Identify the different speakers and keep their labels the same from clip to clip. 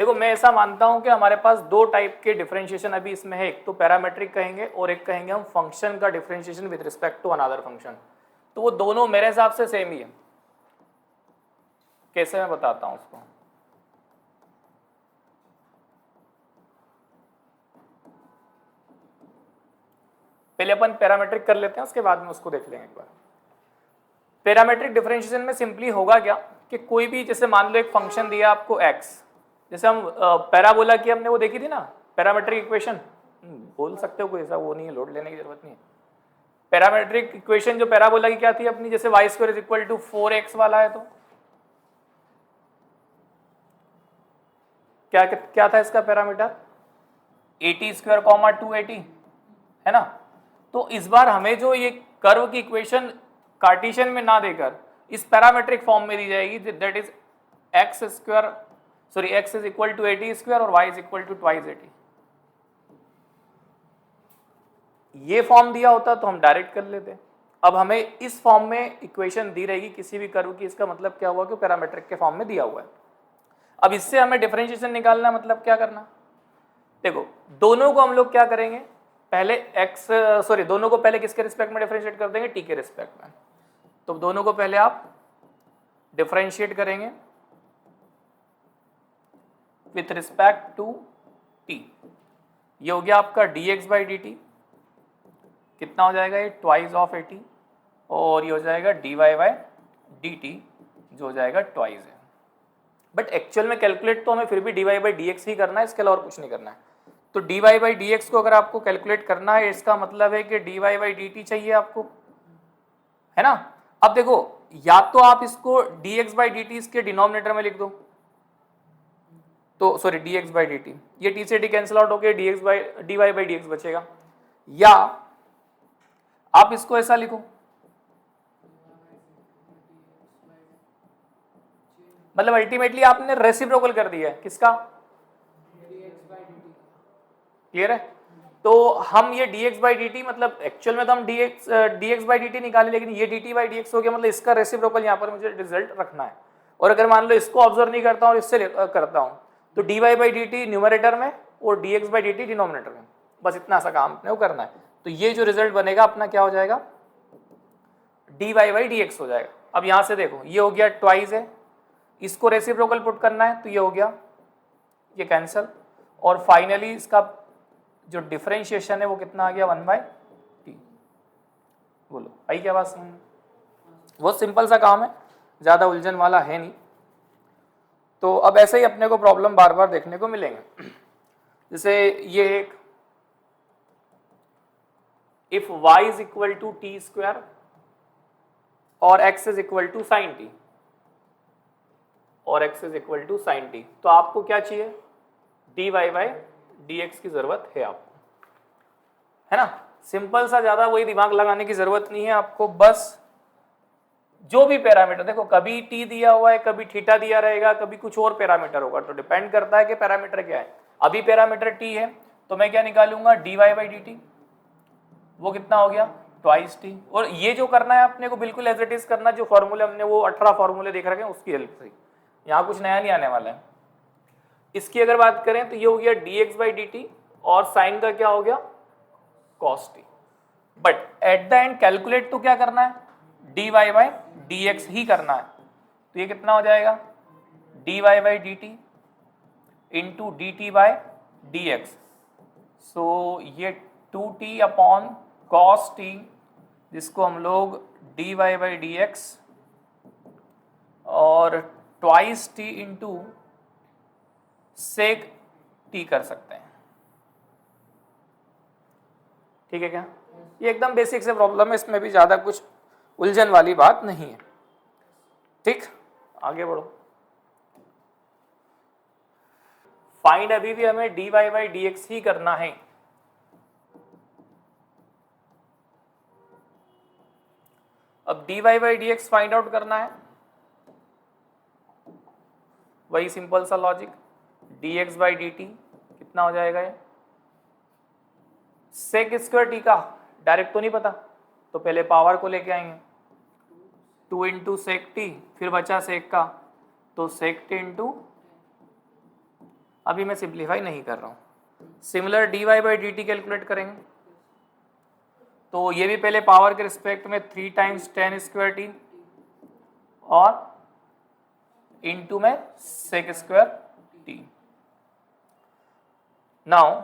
Speaker 1: देखो मैं ऐसा मानता हूं कि हमारे पास दो टाइप के डिफरेंशिएशन अभी इसमें है, एक तो पैरामेट्रिक कहेंगे और एक कहेंगे हम फंक्शन का differentiation with respect to another function. तो वो दोनों मेरे हिसाब से सेम ही है। कैसे, मैं बताता हूं उसको। पहले अपन पैरामेट्रिक कर लेते हैं, उसके बाद में उसको देख लेंगे एक बार। पैरामेट्रिक डिफरेंशिएशन में सिंपली होगा क्या कि कोई भी, जैसे मान लो एक फंक्शन दिया आपको x, जैसे हम पैराबोला की हमने वो देखी थी ना पैरामेट्रिक इक्वेशन, बोल सकते हो, कोई ऐसा वो नहीं है, लोड लेने की जरूरत नहीं है। पैरामेट्रिक इक्वेशन जो पैराबोला की क्या थी अपनी, जैसे y square is equal to 4x वाला है, तो क्या क्या था इसका पैरामीटर, 80 स्क्वायर कॉमा 280 है ना। तो इस बार हमें जो ये कर्व की इक्वेशन कार्टेशियन में ना देकर इस पैरामेट्रिक फॉर्म में दी जाएगी, that is x square, sorry x is equal to 80 square और y is equal to twice 80। ये फॉर्म दिया होता तो हम डायरेक्ट कर लेते। अब हमें इस फॉर्म में इक्वेशन दी रहेगी किसी भी कर्व की, इसका मतलब क्या हुआ कि पैरामेट्रिक के फॉर्म में दिया हुआ है। अब इससे हमें डिफरेंशिएशन निकालना, मतलब क्या करना, देखो दोनों को हम लोग क्या करेंगे, पहले x, सॉरी दोनों को पहले किसके रिस्पेक्ट में डिफरेंशिएट कर देंगे, t के रिस्पेक्ट में। तो दोनों को पहले आप डिफरेंशिएट करेंगे विथ रिस्पेक्ट टू t। ये हो गया आपका dx बाई dt, कितना हो जाएगा ये ट्वाइस ऑफ 80, और ये हो जाएगा dy बाई dt जो हो जाएगा ट्वाइस है। बट एक्चुअल में कैलकुलेट तो हमें फिर भी dy बाई dx ही करना है, इसके अलावा और कुछ नहीं करना है। तो dy बाई dx को अगर आपको कैलकुलेट करना है, इसका मतलब है कि dy बाई dt चाहिए आपको, है ना। अब देखो, या तो आप इसको dx बाई dt इसके डिनोमिनेटर में लिख दो, तो सॉरी dx बाई dt, ये t से t कैंसिल आउट होके dy बाई dx बचेगा, या आप इसको ऐसा लिखो, मतलब अल्टीमेटली आपने रेसिप्रोकल कर दिया है किसका, क्लियर है। तो हम ये dx बाई dt, मतलब एक्चुअल में तो हम dx बाई dt निकाले, लेकिन ये dt बाई dx हो गया, मतलब इसका रेसिप्रोकल यहाँ पर मुझे रिजल्ट रखना है। और अगर मान लो इसको ऑब्जर्व नहीं करता हूँ और इससे करता हूँ, तो dy बाई dt न्यूमरेटर में और dx बाई dt डिनोमिनेटर में, बस इतना सा काम अपने को करना है। तो ये जो रिजल्ट बनेगा अपना क्या हो जाएगा, dy बाई dx हो जाएगा। अब यहाँ से देखो, ये हो गया ट्वाइस है, इसको रेसिप्रोकल पुट करना है, तो ये हो गया, ये कैंसल, और फाइनली इसका जो डिफरेंशिएशन है वो कितना आ गया, 1/t। बोलो आई क्या बात समझ, बहुत सिंपल सा काम है, ज़्यादा उलझन वाला है नहीं। तो अब ऐसे ही अपने को प्रॉब्लम बार बार देखने को मिलेंगे। जैसे ये एक, if y is equal to t square और x is equal to sine t, और x is equal to sine t, तो आपको क्या चाहिए, dy बाई dx की जरूरत है आपको, है ना। सिंपल सा, ज्यादा वही दिमाग लगाने की जरूरत नहीं है आपको, बस जो भी पैरामीटर, देखो कभी t दिया हुआ है, कभी थीटा दिया रहेगा, कभी कुछ और पैरामीटर होगा, तो डिपेंड करता है कि पैरामीटर क्या है। अभी पैरामीटर t है, तो मैं क्या निकालूंगा, dy बाई dt, वो कितना हो गया, ट्वाइस t। और ये जो करना है अपने को बिल्कुल एज इट इज करना, जो फॉर्मूले हमने वो 18 फॉर्मूले देख रखे हैं उसकी हेल्प से, यहाँ कुछ नया नहीं आने वाला है। इसकी अगर बात करें तो ये हो गया dx बाई dt, और साइन का क्या हो गया, cos t। But at the end calculate तो क्या करना है, dy बाई dx ही करना है। तो ये कितना हो जाएगा, dy by dt into dt by dx, so ये 2t अपॉन cos t, जिसको हम लोग dy बाई dx और twice t into sec t कर सकते हैं। ठीक है क्या, ये एकदम बेसिक से प्रॉब्लम है, इसमें भी ज्यादा कुछ उलझन वाली बात नहीं है। ठीक, आगे बढ़ो। फाइंड अभी भी हमें dy बाई dx ही करना है। अब dy by dx find out करना है, वही सिंपल सा लॉजिक, dx बाई dt कितना हो जाएगा, ये सेक स्क्वायर टी का डायरेक्ट तो नहीं पता, तो पहले पावर को लेके आएंगे, 2 इंटू सेक टी, फिर बचा सेक का, तो सेक टी इंटू अभी मैं सिंप्लीफाई नहीं कर रहा हूँ। Similar d y by d t calculate करेंगे, तो ये भी पहले पावर के रिस्पेक्ट में 3 टाइम्स टेन स्क्वायर टी और इनटू में sec square t. Now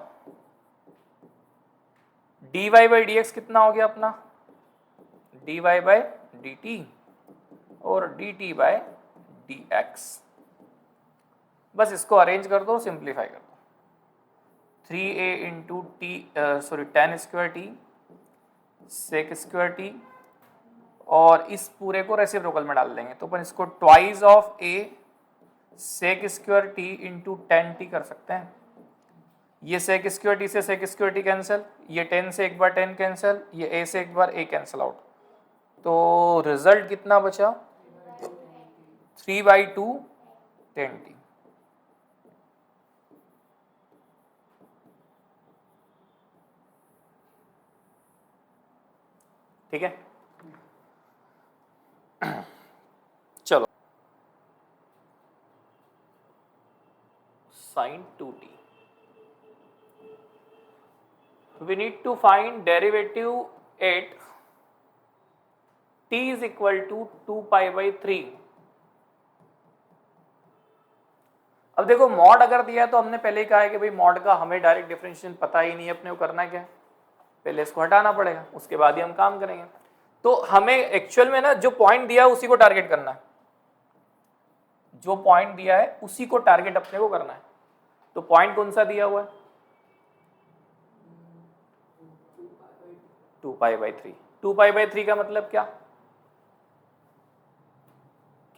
Speaker 1: d y by d x कितना हो गया अपना, d y by d t और d t by d x. बस इसको अरेंज कर दो, सिंप्लीफाई कर दो। 3a into t sorry tan square t sec square t और इस पूरे को रेसिप्रोकल में डाल देंगे, तो अपन इसको twice of a sec square t into tan t कर सकते हैं। ये सेक स्क्वायर टी से सेक स्क्वायर टी कैंसिल, ये 10 से एक बार 10 कैंसिल, ये a से एक बार a कैंसिल आउट, तो रिजल्ट कितना बचा 3/2 10 टी। ठीक है, चलो sin 2t, we need to find derivative at t is equal to 2 pi by 3। अब देखो मॉड अगर दिया है तो हमने पहले ही कहा है कि भाई मॉड का हमें डायरेक्ट डिफरेंशिएशन पता ही नहीं है, अपने को करना क्या है, पहले इसको हटाना पड़ेगा, उसके बाद ही हम काम करेंगे। तो हमें एक्चुअल में ना जो पॉइंट दिया है उसी को टारगेट करना है, जो पॉइंट दिया है उसी को टारगेट अपने को करना है। तो पॉइंट कौन सा दिया हुआ है 2 पाई बाई 3। 2 पाई बाई 3 का मतलब क्या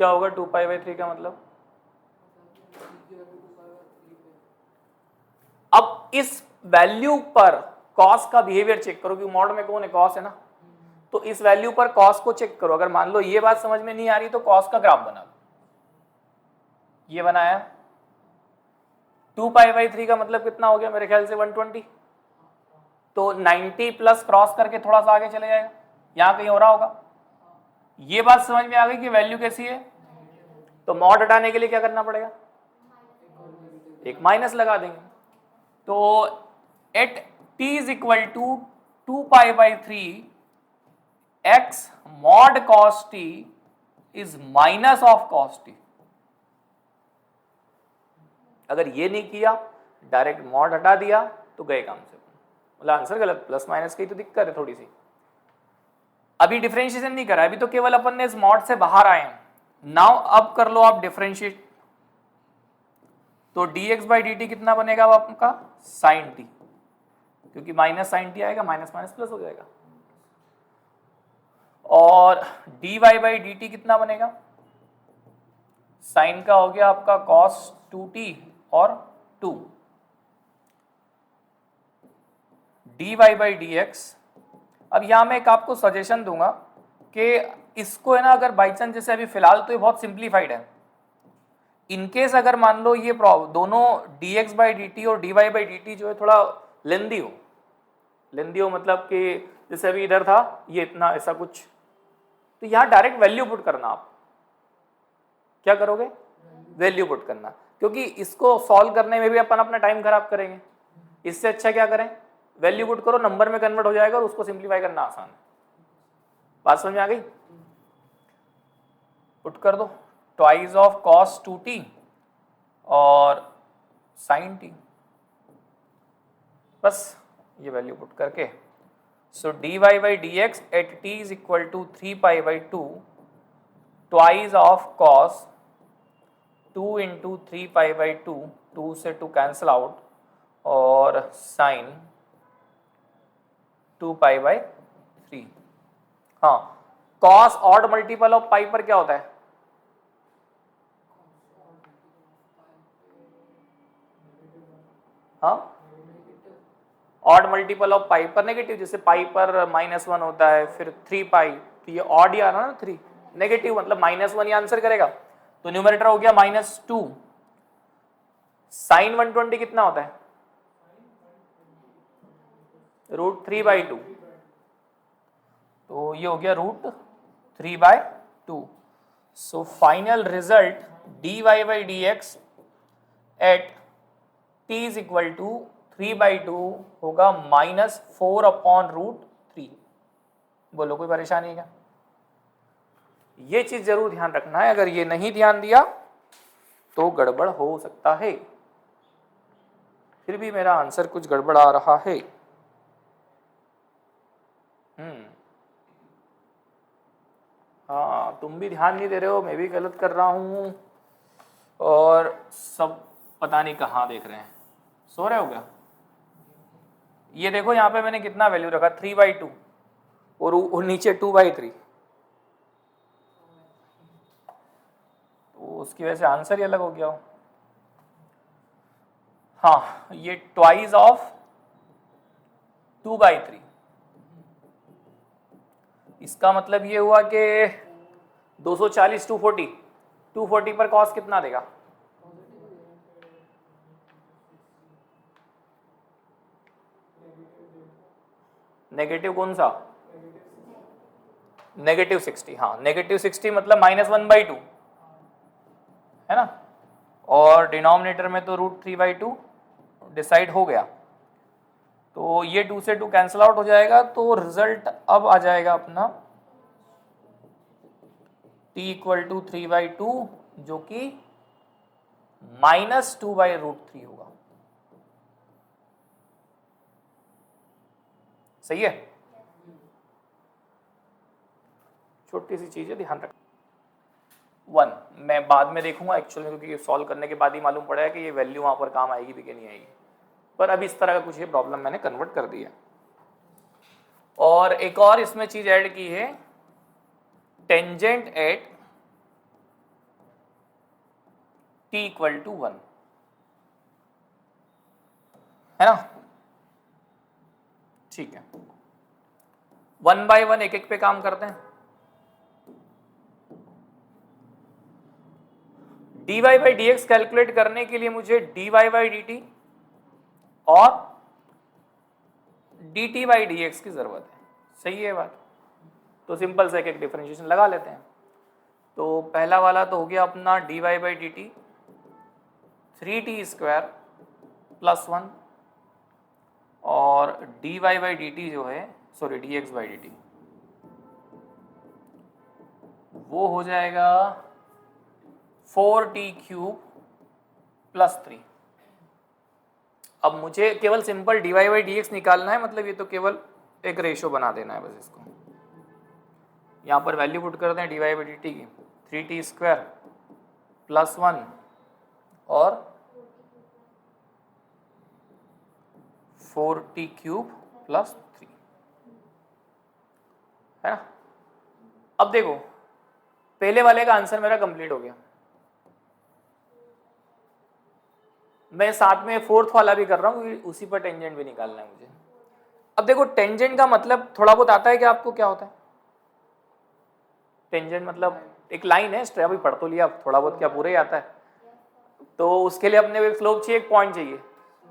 Speaker 1: क्या होगा 2 पाई बाई 3 का मतलब, अब इस वैल्यू पर कॉस का बिहेवियर चेक करो, क्योंकि मॉड में कौन है कॉस है ना, तो इस वैल्यू पर कॉस को चेक करो। अगर मान लो ये बात समझ में नहीं आ रही तो कॉस का ग्राफ बना लो, ये बनाया 2 पाई बाई 3 का मतलब कितना हो गया मेरे ख्याल से 120, तो 90 प्लस क्रॉस करके थोड़ा सा आगे चले जाएगा, यहां कहीं हो रहा होगा। ये बात समझ में आ गई कि वैल्यू कैसी है, तो मॉड हटाने के लिए क्या करना पड़ेगा, एक माइनस लगा देंगे। तो at t is equal to 2 pi by 3 x mod cos t is minus of cos t। अगर ये नहीं किया डायरेक्ट मॉड हटा दिया तो गए काम से, मतलब आंसर गलत, प्लस माइनस की तो दिक्कत है थोड़ी सी। अभी डिफरेंशिएशन नहीं करा, अभी तो केवल अपन ने इस मॉड से बाहर आए हैं। नाउ अब कर लो आप डिफरेंशिएट, तो dx बाई डी टी कितना बनेगा अब आपका साइन टी, क्योंकि माइनस साइन टी आएगा, माइनस माइनस प्लस हो जाएगा। और dy बाई डी टी कितना बनेगा, साइन का हो गया आपका cos 2t और 2 dy बाई डी एक्स। अब यहां मैं एक आपको सजेशन दूंगा कि इसको है ना, अगर बाई चांस जैसे अभी फिलहाल तो ये बहुत सिंप्लीफाइड है, इनकेस अगर मान लो ये दोनों dx बाई डी टी और dy बाई डी टी जो है थोड़ा लेंदी हो मतलब कि जैसे अभी इधर था ये इतना ऐसा कुछ, तो यहां डायरेक्ट वैल्यू पुट करना। आप क्या करोगे, वैल्यू पुट करना, क्योंकि इसको सॉल्व करने में भी अपन अपना टाइम खराब करेंगे। इससे अच्छा क्या करें, वैल्यू पुट करो, नंबर में कन्वर्ट हो जाएगा और उसको सिंप्लीफाई करना आसान है। बात समझ में आ गई, पुट कर दो ट्वाइस ऑफ cos 2t और sin t, बस ये वैल्यू पुट करके, so dy by d x at t is equal to 3 pi by 2 twice of cos 2 into 3 pi by 2, 2 से 2 कैंसिल आउट, और sin 2 पाई बाई 3। हाँ, cos odd multiple of pi पर क्या होता है, हाँ ऑड मल्टीपल ऑफ पाई पर negative, जैसे पाई पर -1 होता है, फिर 3 पाई, तो ये ऑड ही आ रहा ना 3, नेगेटिव मतलब -1 ही आंसर करेगा, तो न्यूमरेटर हो गया -2। साइन 120 कितना होता है, √3/2, तो ये हो गया √3/2। So final result dy by d x at t is equal to 3/2 होगा -4/√3। बोलो कोई परेशानी क्या? ये चीज जरूर ध्यान रखना है, अगर ये नहीं ध्यान दिया तो गड़बड़ हो सकता है। फिर भी मेरा आंसर कुछ गड़बड़ आ रहा है। हाँ, तुम भी ध्यान नहीं दे रहे हो, मैं भी गलत कर रहा हूँ, और सब पता नहीं कहाँ देख रहे हैं। सो रहे हो क्या? ये देखो यहाँ पे मैंने कितना वैल्यू रखा, 3/2, और नीचे 2/3, तो उसकी वजह से आंसर ही अलग हो गया हो। हाँ, ये ट्वाइस ऑफ 2/3, इसका मतलब ये हुआ कि 240 240 पर कॉस कितना देगा? नेगेटिव कौन सा? -60। हाँ, -60 मतलब -1/2 है ना, और डिनोमिनेटर में तो √3/2 डिसाइड हो गया, तो ये 2 से 2 कैंसिल आउट हो जाएगा, तो रिजल्ट अब आ जाएगा अपना t = 3/2 जो कि -2/√3 होगा। सही है? छोटी सी चीज है, ध्यान रख। 1 मैं बाद में देखूंगा एक्चुअली, क्योंकि सॉल्व करने के बाद ही मालूम पड़ा है कि ये वैल्यू वहां पर काम आएगी भी कि नहीं आएगी, पर अब इस तरह का कुछ ये प्रॉब्लम मैंने कन्वर्ट कर दिया। और एक और इसमें चीज ऐड की है, टेंजेंट एट t = 1, है ना? ठीक है, 1 बाय 1 एक एक पे काम करते हैं। dy बाई dx कैलकुलेट करने के लिए मुझे dy बाई dt और dt बाई dx की जरूरत है। सही है बात? तो सिंपल से एक एक डिफरेंशिएशन लगा लेते हैं। तो पहला वाला तो हो गया अपना dy बाई dt 3t² + 1, और dy बाई dt जो है, सॉरी dx बाई dt, वो हो जाएगा 4t³ + 3। अब मुझे केवल सिंपल dy बाई dx निकालना है, मतलब ये तो केवल एक रेशो बना देना है बस इसको। यहाँ पर वैल्यू पुट करते हैं dy बाई dt की, 3t² + 1 और 4t³ + 3, है ना? अब देखो, पहले वाले का आंसर मेरा कंप्लीट हो गया, मैं साथ में फोर्थ वाला भी कर रहा हूँ क्योंकि उसी पर टेंजेंट भी निकालना है मुझे। अब देखो, टेंजेंट का मतलब थोड़ा बहुत आता है कि आपको क्या होता है? टेंजेंट मतलब एक लाइन है, अभी पढ़ तो लिया, थोड़ा बहुत क्या पूरा ही आता है? तो उसके लिए अपने स्लोप चाहिए, एक पॉइंट चाहिए,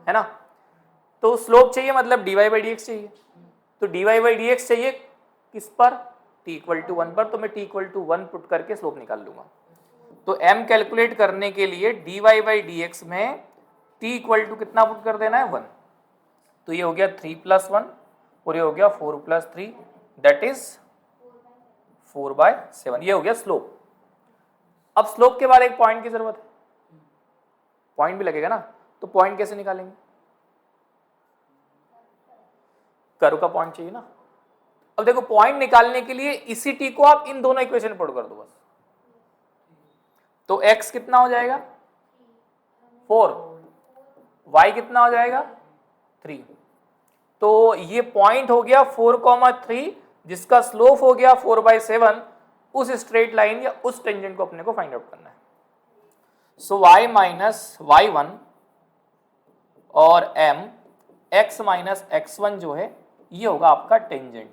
Speaker 1: है ना? तो स्लोप चाहिए मतलब dy बाई dx चाहिए, तो dy बाई dx चाहिए किस पर? t = 1 पर, तो मैं t = 1 पुट करके स्लोप निकाल लूंगा। तो m कैलकुलेट करने के लिए dy बाई dx में t = कितना पुट कर देना है? 1। तो ये हो गया 3 + 1 और ये हो गया 4 + 3, दैट इज 4/7। ये हो गया स्लोप। अब स्लोप के बाद एक पॉइंट की जरूरत है, पॉइंट भी लगेगा ना, तो पॉइंट कैसे निकालेंगे? कर्व का पॉइंट चाहिए ना। अब देखो, पॉइंट निकालने के लिए इसी t को आप इन दोनों इक्वेशन में पुट कर दो बस। तो x कितना हो जाएगा? 4, y कितना हो जाएगा? 3। तो ये पॉइंट हो गया 4,3, जिसका स्लोप हो गया 4/7। उस स्ट्रेट लाइन या उस टेंजेंट को अपने को फाइंड आउट करना है। सो y - y1 और m x - x1 जो है, ये होगा आपका टेंजेंट,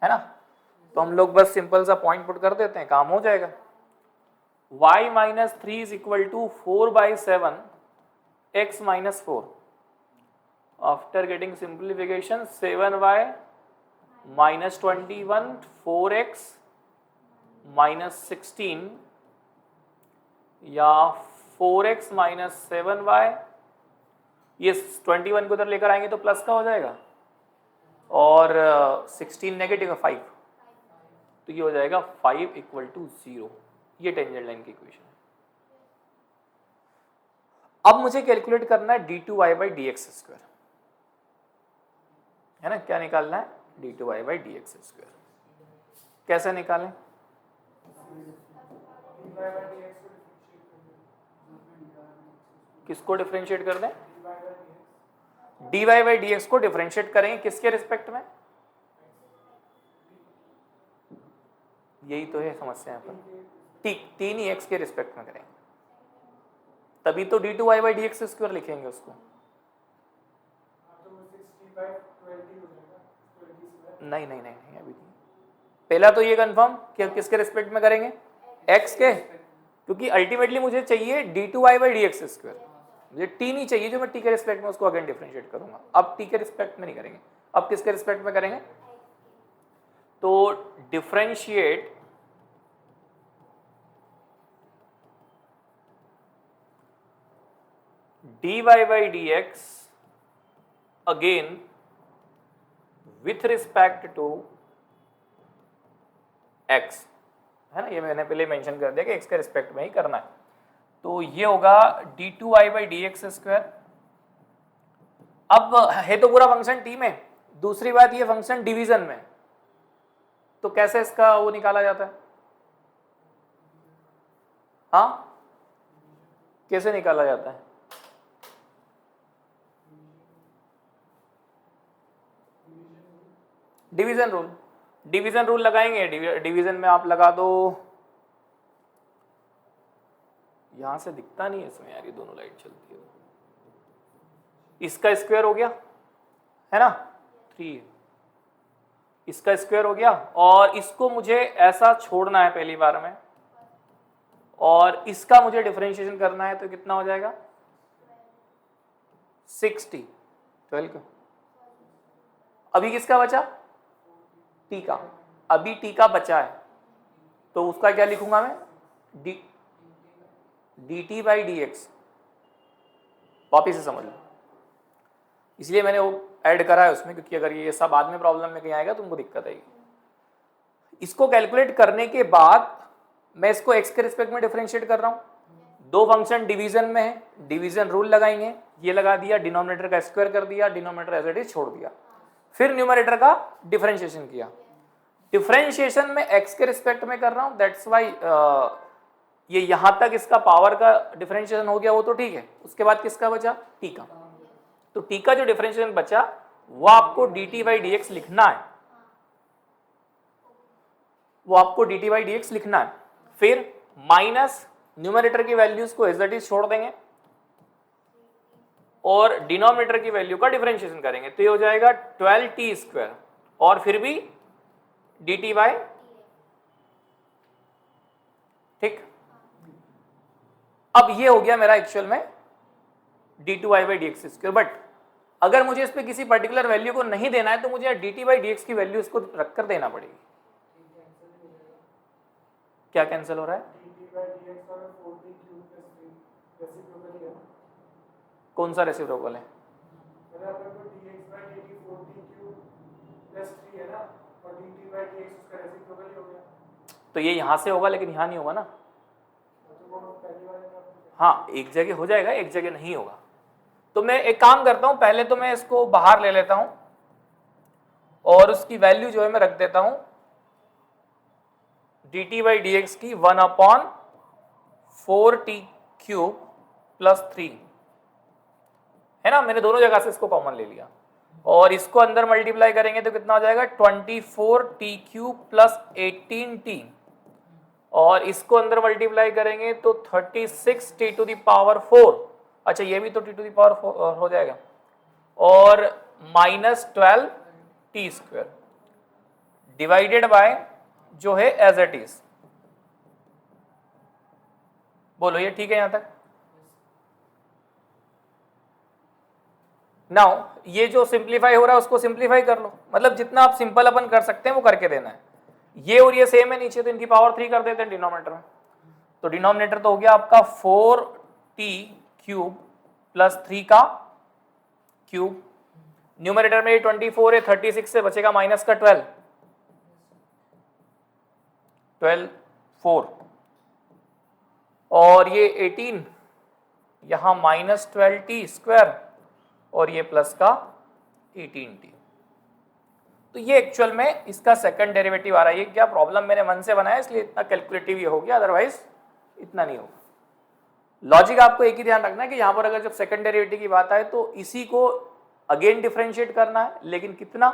Speaker 1: है ना? तो हम लोग बस सिंपल सा पॉइंट पुट कर देते हैं, काम हो जाएगा। y - 3 = 4/7 x - 4। After getting simplification, 7y - 21 4x - 16 या 4x माइनस 7y, ये 21 को उधर लेकर आएंगे तो प्लस का हो जाएगा, और 16 नेगेटिव 5, तो ये हो जाएगा 5 इक्वल टू 0। ये टेंजेंट लाइन की इक्वेशन है। अब मुझे कैलकुलेट करना है d2y by d x square, है ना, क्या निकालना है, d2y by d x square. कैसे निकालें, किसको डिफरेंशिएट कर दें, dy बाई डी एक्स को डिफरेंशिएट करेंगे किसके रिस्पेक्ट में, यही तो है समस्या यहाँ पर, तीन ही x के रिस्पेक्ट में करेंगे, तभी तो d2y by d x square लिखेंगे उसको। नहीं नहीं नहीं नहीं, अभी नहीं, पहला तो ये कंफर्म कि हम किसके रिस्पेक्ट में करेंगे, x के, क्योंकि अल्टीमेटली मुझे चाहिए d2y by d x square, मुझे t नहीं चाहिए जो मैं t के रिस्पेक्ट में उसको अगेन डिफरेंशिएट करूंगा। अब t के रिस्पेक्ट में नहीं करेंगे, अब किसके रिस्पेक्ट में करेंगे, तो differentiate dy by d x again with respect to x, है ना, ये मैंने पहले मेंशन कर दिया कि x के रिस्पेक्ट में ही करना है। तो ये होगा d2y by d x square. अब है तो पूरा फंक्शन t में, दूसरी बात ये फंक्शन डिवीजन में, तो कैसे इसका वो निकाला जाता है, हाँ कैसे निकाला जाता है, डिवीजन रूल, डिवीजन रूल लगाएंगे, डिवीजन में आप लगा दो, यहां से दिखता नहीं है इसमें यार, ये दोनों लाइट चलती है, इसका स्क्वायर हो गया, है ना 3, इसका स्क्वायर हो गया, और इसको मुझे ऐसा छोड़ना है पहली बार में, और इसका मुझे डिफरेंशिएशन करना है, तो कितना हो जाएगा 60, 12 का। अभी किसका बचा, t का, अभी t का बचा है, तो उसका क्या लिखूंगा मैं, dt बाई डी एक्स, वापिस से समझ लो, इसलिए मैंने वो ऐड करा है उसमें, क्योंकि अगर ये सब बाद में प्रॉब्लम में कहीं आएगा तो उनको दिक्कत आएगी। इसको कैलकुलेट करने के बाद मैं इसको x के रिस्पेक्ट में डिफरेंशिएट कर रहा हूं, दो फंक्शन डिवीजन में है, डिवीजन रूल लगाएंगे, ये लगा दिया, डिनोमिनेटर का स्क्वायर कर दिया, डिनोमिनेटर एज इट इज छोड़ दिया, फिर न्यूमरेटर का डिफरेंशिएशन किया। डिफरेंशिएशन में x के रिस्पेक्ट में कर रहा हूं, दैट्स वाई ये यहां तक इसका पावर का डिफरेंशिएशन हो गया, वो तो ठीक है, उसके बाद किसका बचा, t का, तो t का जो डिफरेंशिएशन बचा वो आपको dt बाई डी एक्स लिखना है, वो आपको dt बाई डी एक्स लिखना है, फिर माइनस न्यूमरेटर की वैल्यूज को एज इट इज छोड़ देंगे और डिनोमिनेटर की वैल्यू का डिफरेंशिएशन करेंगे, तो ये हो जाएगा 12t स्क्वायर, और फिर भी dt बाई, ठीक। अब ये हो गया मेरा एक्चुअल में d2y by d x square, but अगर मुझे इस पे किसी पर्टिकुलर वैल्यू को नहीं देना है तो मुझे dt बाई डी एक्स की वैल्यू इसको रखकर देना पड़ेगी। क्या कैंसिल हो रहा है, कौन सा रेसिप्रोकल है, तो ये यहां से होगा लेकिन यहां नहीं होगा ना, हाँ एक जगह हो जाएगा, एक जगह नहीं होगा। तो मैं एक काम करता हूं, पहले तो मैं इसको बाहर ले लेता हूं और उसकी वैल्यू जो है मैं रख देता हूं dt बाई डी एक्स की 1/4t क्यूब प्लस 3, है ना, मैंने दोनों जगह से इसको कॉमन ले लिया, और इसको अंदर मल्टीप्लाई करेंगे तो कितना हो जाएगा 24t क्यूब प्लस 18t, और इसको अंदर मल्टीप्लाई करेंगे तो 36t टू द पावर 4, अच्छा ये भी तो t टू द पावर 4 हो जाएगा, और minus 12t square divided by जो है एज इट इज। बोलो ये ठीक है यहां तक। नाउ ये जो सिंप्लीफाई हो रहा है उसको सिंप्लीफाई कर लो, मतलब जितना आप सिंपल अपन कर सकते हैं वो करके देना है। ये और ये सेम है नीचे, तो इनकी पावर 3 कर देते हैं डिनोमिनेटर में, तो डिनोमिनेटर तो हो गया आपका टी क्यूब प्लस 3 का क्यूब, न्यूमरेटर में ये 24 है, 36 से बचेगा माइनस का 12, 4 और ये 18 यहां माइनस 12t स्क्वायर और ये प्लस का 18t। तो ये एक्चुअल में इसका सेकंड डेरिवेटिव आ रहा है। ये क्या प्रॉब्लम मैंने मन से बनाया इसलिए इतना कैलकुलेटिव ये हो गया, अदरवाइज इतना नहीं होगा। लॉजिक आपको एक ही ध्यान रखना है कि यहां पर अगर जब सेकंड डेरिवेटिव की बात आए तो इसी को अगेन डिफरेंशिएट करना है, लेकिन कितना,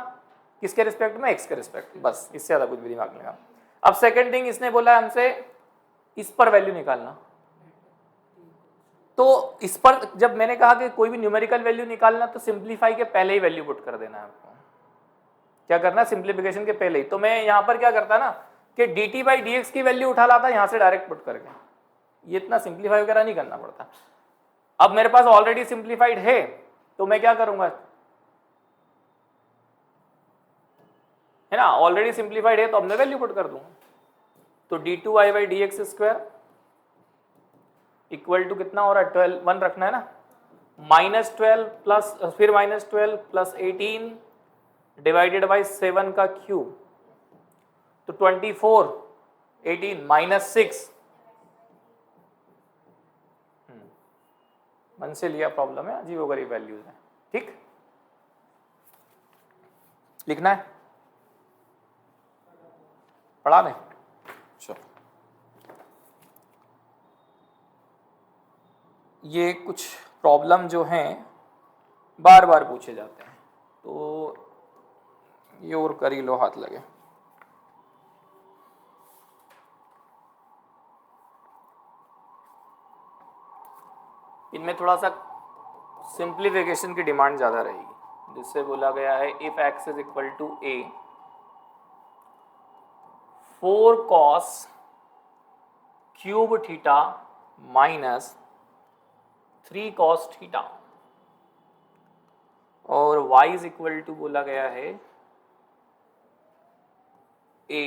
Speaker 1: किसके रिस्पेक्ट में, एक्स के रिस्पेक्ट में, बस इससे ज्यादा कुछ भी दिमाग में लगा। अब सेकंड थिंग इसने बोला हमसे इस पर वैल्यू निकालना, तो इस पर जब मैंने कहा कि कोई भी न्यूमेरिकल वैल्यू निकालना तो सिंप्लीफाई के पहले ही वैल्यू पुट कर देना है आपको। क्या करना है, सिंप्लीफिकेशन के पहले ही। तो मैं यहां पर क्या करता ना कि dt बाई dx की वैल्यू उठा लाता यहां से डायरेक्ट पुट करके, ये इतना सिंप्लीफाई वगैरह नहीं करना पड़ता। अब मेरे पास ऑलरेडी सिंप्लीफाइड है तो मैं क्या करूंगा, है ना, ऑलरेडी सिंप्लीफाइड है तो अब मैं वैल्यू पुट कर दूंगा। तो d2y by dx square equal to कितना हो रहा है, 12, 1 रखना है ना, -12 प्लस फिर -12 प्लस 18 डिवाइडेड बाई 7 का क्यूब, तो 24, 18 माइनस 6, मन से लिया प्रॉब्लम है, अजीब गरीब वैल्यूज है, ठीक, लिखना है, पढ़ा नहीं, चलो। ये कुछ प्रॉब्लम जो हैं बार बार पूछे जाते हैं, तो ये और कर ही लो, हाथ लगे। इनमें थोड़ा सा सिंप्लीफिकेशन की डिमांड ज़्यादा रहेगी, जिससे बोला गया है if x is equal to a 4 cos cube theta minus 3 cos theta और y इज इक्वल टू बोला गया है a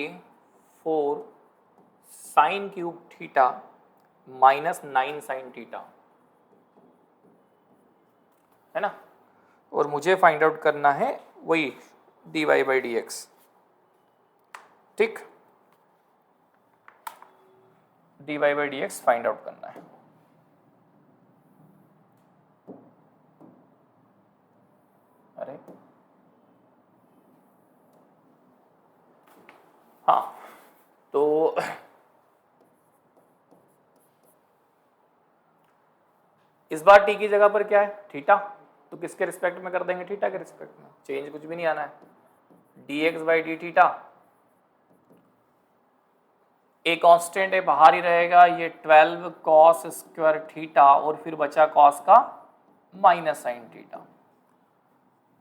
Speaker 1: 4 sine cube theta minus 9 sine theta, है ना, और मुझे फाइंड आउट करना है वही dy बाई डी एक्स, ठीक, dy by d x find out करना है। अरे हाँ, तो इस बार t की जगह पर क्या है, थीटा, तो किसके रिस्पेक्ट में कर देंगे, थीटा के रिस्पेक्ट में, चेंज कुछ भी नहीं आना है। dx by d theta, a constant है बाहर ही रहेगा, ये 12 cos स्क्वायर थीटा और फिर बचा cos का माइनस साइन थीटा,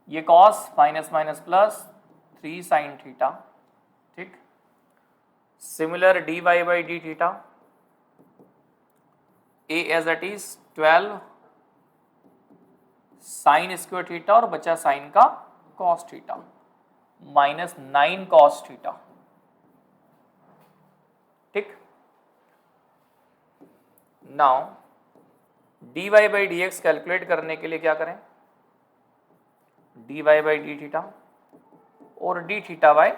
Speaker 1: ये cos minus minus plus 3 sine theta, ठीक। Similar dy by d theta, a as it is 12 sine square theta और बचा साइन का cos theta minus 9 cos theta, ठीक। Now dy by d x calculate करने के लिए क्या करें, dy बाई डी थीटा और d theta by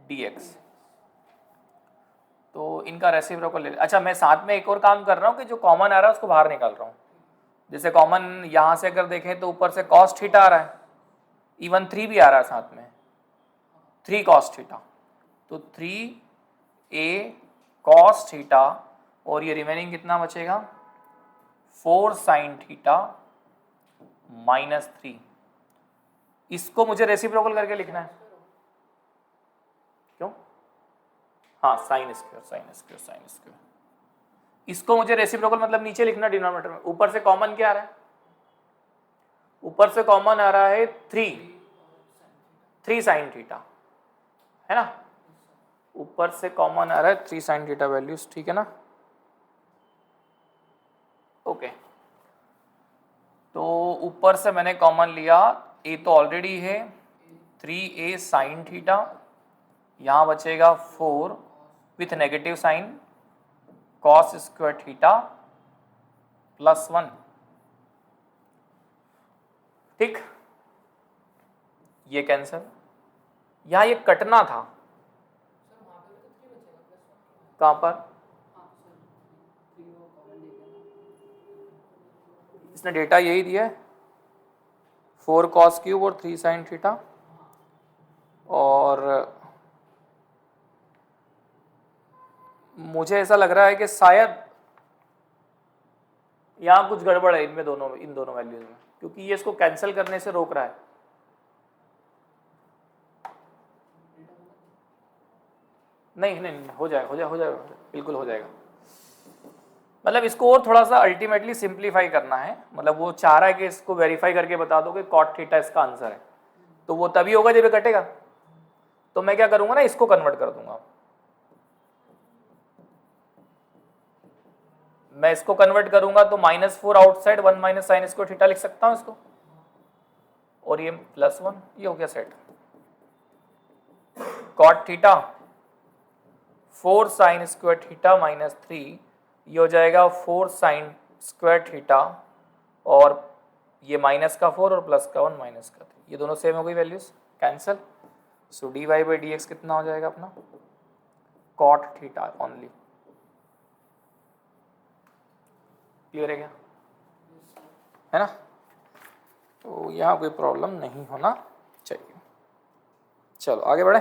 Speaker 1: d x, तो इनका रेसिप्रोकल ले। अच्छा, मैं साथ में एक और काम कर रहा हूँ कि जो कॉमन आ रहा है उसको बाहर निकाल रहा हूँ। जैसे कॉमन यहाँ से अगर देखें तो ऊपर से cos थीटा आ रहा है, इवन 3 भी आ रहा है साथ में, 3 cos थीटा, तो 3a cos थीटा और ये रिमेनिंग कितना बचेगा, 4 साइन थीटा माइनस 3। इसको मुझे रेसिप्रोकल करके लिखना है, क्यों, हाँ, sine square sine square sine square, इसको मुझे रेसिप्रोकल मतलब नीचे लिखना डिनोमिनेटर में। ऊपर से कॉमन क्या आ रहा है, ऊपर से कॉमन आ रहा है 3 साइन थीटा, है ना, ऊपर से कॉमन आ रहा है 3 साइन थीटा वैल्यूज, ठीक है ना, ओके। तो ऊपर से मैंने कॉमन लिया, ए तो ऑलरेडी है, 3a साइन थीटा, यहाँ बचेगा 4 with negative sine cos square theta +1, ठीक, ये कैंसिल, यहां ये कटना था, कहां पर, इसने डेटा यही दिया है 4 cos क्यूब और 3 sin थीटा, और मुझे ऐसा लग रहा है कि शायद यहां कुछ गड़बड़ है इन दोनों वैल्यूज में, क्योंकि ये इसको कैंसिल करने से रोक रहा है। नहीं नहीं, हो जाएगा बिल्कुल हो जाएगा। मतलब इसको और थोड़ा सा अल्टीमेटली सिंप्लीफाई करना है, मतलब वो चाह रहा है कि इसको वेरीफाई करके बता दो कि कॉट थीटा इसका आंसर है, तो वो तभी होगा जब ये कटेगा। तो मैं क्या करूंगा ना, इसको कन्वर्ट कर दूंगा, मैं इसको कन्वर्ट करूंगा तो -4 outside 1 minus sign square theta लिख सकता हूं इसको, और ये +1, ये हो गया set. Cot theta 4 sine square theta -3, ये हो जाएगा 4 साइन स्क्वायर थीटा, और ये माइनस का 4 और प्लस का 1 माइनस का 3, ये दोनों सेम हो गई values, cancel. So dy by dx कितना हो जाएगा अपना, कॉट थीटा ओनली। क्लियर है क्या, है ना, तो यहाँ कोई प्रॉब्लम नहीं होना चाहिए। चलो आगे बढ़े।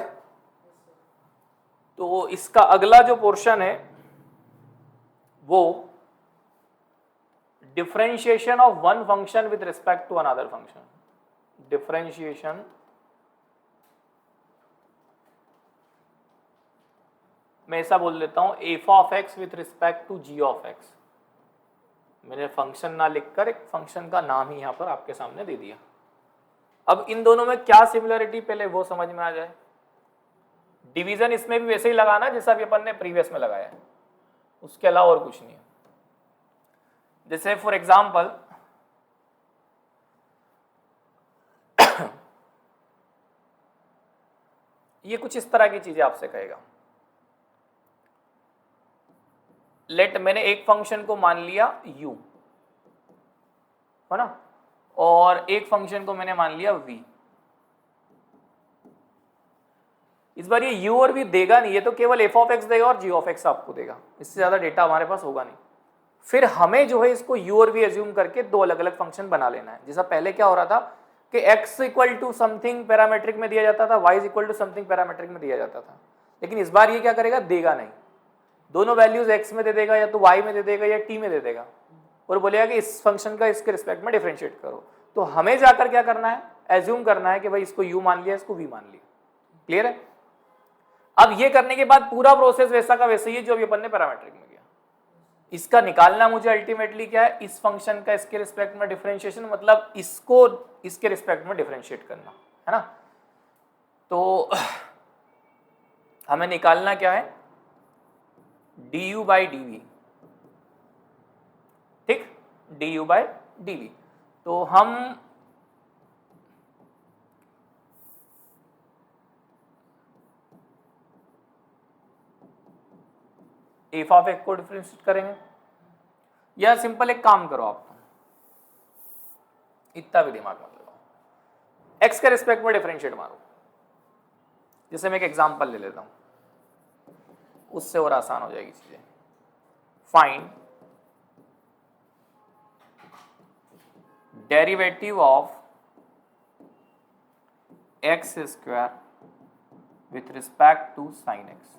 Speaker 1: तो इसका अगला जो पोर्शन है वो differentiation of one function with respect to another function, differentiation मैं ऐसा बोल देता हूं f of x with respect to g of x. मैंने फंक्शन ना लिखकर एक फंक्शन का नाम ही यहां पर आपके सामने दे दिया। अब इन दोनों में क्या सिमिलरिटी पहले वो समझ में आ जाए। डिवीजन इसमें भी वैसे ही लगाना जैसा भी अपन ने प्रीवियस में लगाया है, उसके अलावा और कुछ नहीं है। जैसे फॉर एग्जाम्पल ये कुछ इस तरह की चीजें आपसे कहेगा। लेट मैंने एक फंक्शन को मान लिया u, है ना, और एक फंक्शन को मैंने मान लिया v। इस बार ये u और v देगा नहीं, ये तो केवल f ऑफ x देगा और g ऑफ x आपको देगा, इससे ज्यादा डेटा हमारे पास होगा नहीं। फिर हमें जो है इसको u और v एज्यूम करके दो अलग अलग फंक्शन बना लेना है। जैसा पहले क्या हो रहा था कि x equal to something parametric में दिया जाता था, y equal to something parametric में दिया जाता था, लेकिन इस बार ये क्या करेगा, देगा नहीं, दोनों वैल्यूज x में दे देगा या तो y में दे देगा या t में दे देगा, और बोलेगा कि इस फंक्शन का इसके रिस्पेक्ट में डिफरेंशिएट करो। तो हमें जाकर क्या करना है, एज्यूम करना है कि भाई इसको u मान लिया, इसको v मान लिया। क्लियर है। अब ये करने के बाद पूरा प्रोसेस वैसा का वैसे ही है जो अभी अपन ने पैरामेट्रिक में किया। इसका निकालना मुझे अल्टीमेटली क्या है, इस फंक्शन का इसके रिस्पेक्ट में डिफरेंशिएशन, मतलब इसको इसके रिस्पेक्ट में डिफरेंशिएट करना है ना। तो हमें निकालना क्या है, du बाई dv, ठीक, du बाई dv। तो हम एफ ऑफ एक्स को डिफरेंशिएट करेंगे, या सिंपल एक काम करो, आप इतना भी दिमाग मत लगाओ, एक्स के रिस्पेक्ट में डिफरेंशिएट मारो। जैसे मैं एक एग्जांपल ले लेता हूं, उससे और आसान हो जाएगी चीजें। Find derivative of x square with respect to sine x,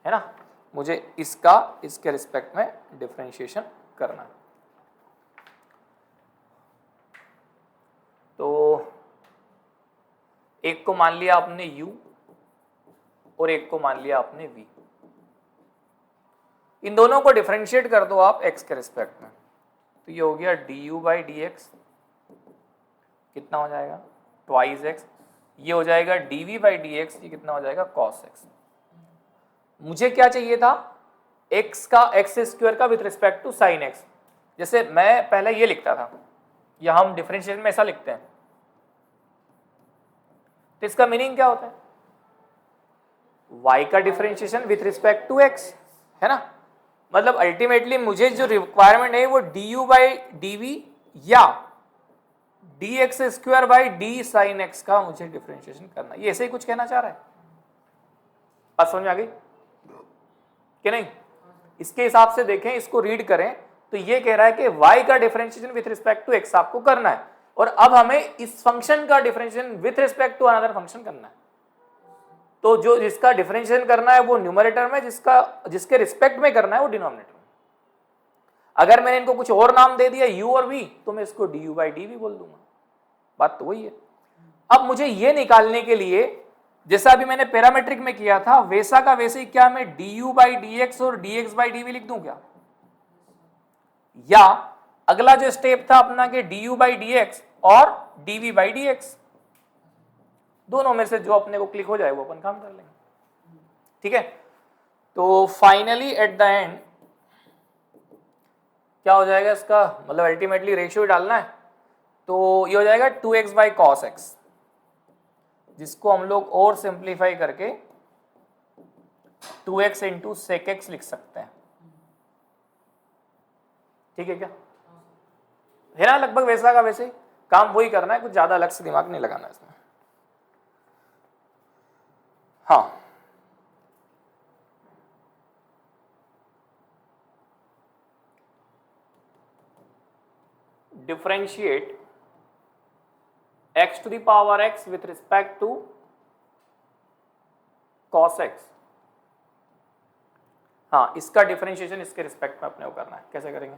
Speaker 1: है ना, मुझे इसका इसके रिस्पेक्ट में डिफरेंशिएशन करना है। तो एक को मान लिया आपने u और एक को मान लिया आपने v, इन दोनों को डिफरेंशिएट कर दो आप x के रिस्पेक्ट में, तो ये हो गया du बाई dx, कितना हो जाएगा ट्वाइस x, ये हो जाएगा dv बाई dx, ये कितना हो जाएगा cos x। मुझे क्या चाहिए था, x का एक्स स्क्वायर का with respect to sine x। जैसे मैं पहले ये लिखता था, या हम डिफरेंशिएशन में ऐसा लिखते हैं, तो इसका मीनिंग क्या होता है, y का differentiation with respect to x, है ना, मतलब अल्टीमेटली मुझे जो रिक्वायरमेंट है वो d u by d v या d x square by d sine x का मुझे डिफरेंशिएशन करना है। ये ऐसे ही कुछ कहना चाह रहा है, बात समझ में आ गई कि नहीं? इसके हिसाब से देखें, इसको रीड करें तो ये कह रहा है कि y का differentiation with respect to x आपको करना है, और अब हमें इस फंक्शन का differentiation with respect to another function करना है। तो जो जिसका डिफरेंशिएशन करना है वो न्यूमरेटर में, जिसके रिस्पेक्ट में करना है वो डिनोमिनेटर में। अगर मैंने इनको कुछ और नाम दे दिया u और v तो मैं इसको du बाई डी बोल दूंगा, बात तो वही है। अब मुझे ये निकालने के लिए, जैसा अभी मैंने पैरामेट्रिक में किया था वैसा का वैसे ही, क्या मैं du बाई डी एक्स और dx बाई डी लिख दूं क्या? या अगला जो स्टेप था अपना कि du बाई डी एक्स और dv बाई डी एक्स, दोनों में से जो अपने को क्लिक हो जाए वो अपन काम कर लेंगे, ठीक है? तो फाइनली एट द एंड क्या हो जाएगा इसका, मतलब अल्टीमेटली रेशियो डालना है, तो ये हो जाएगा 2x बाई कॉस एक्स, जिसको हम लोग और सिंप्लीफाई करके 2x इंटू सेक एक्स लिख सकते हैं, ठीक है क्या? है ना, लगभग वैसा का वैसे काम वही करना है, कुछ ज्यादा अलग से दिमाग नहीं लगाना इसमें। हाँ, differentiate x to the power x with respect to cos x। हाँ, इसका डिफरेंशिएशन इसके रिस्पेक्ट में अपने को करना है, कैसे करेंगे?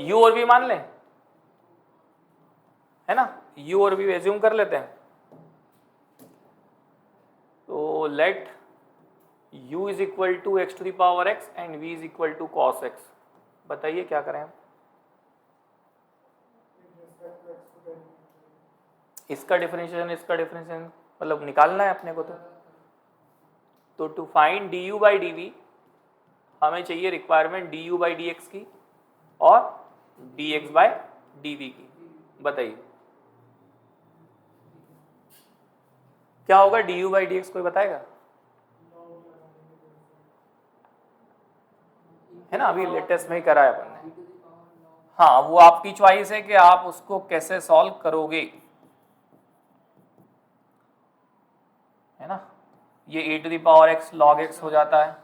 Speaker 1: u और v मान लें, है ना, u और v एज्यूम कर लेते हैं। तो let u is equal to x to the power x and v is equal to cos x। बताइए क्या करें हम? इसका डिफरेंशिएशन मतलब निकालना है अपने को। तो to find du by d v हमें चाहिए requirement du by d x की और dx बाय dv की। बताइए क्या होगा du बाई डी एक्स, कोई बताएगा? है ना, अभी लेटेस्ट में ही कराया अपन ने। हाँ, वो आपकी चॉइस है कि आप उसको कैसे सॉल्व करोगे, है ना। ये e to the power x log x हो जाता है,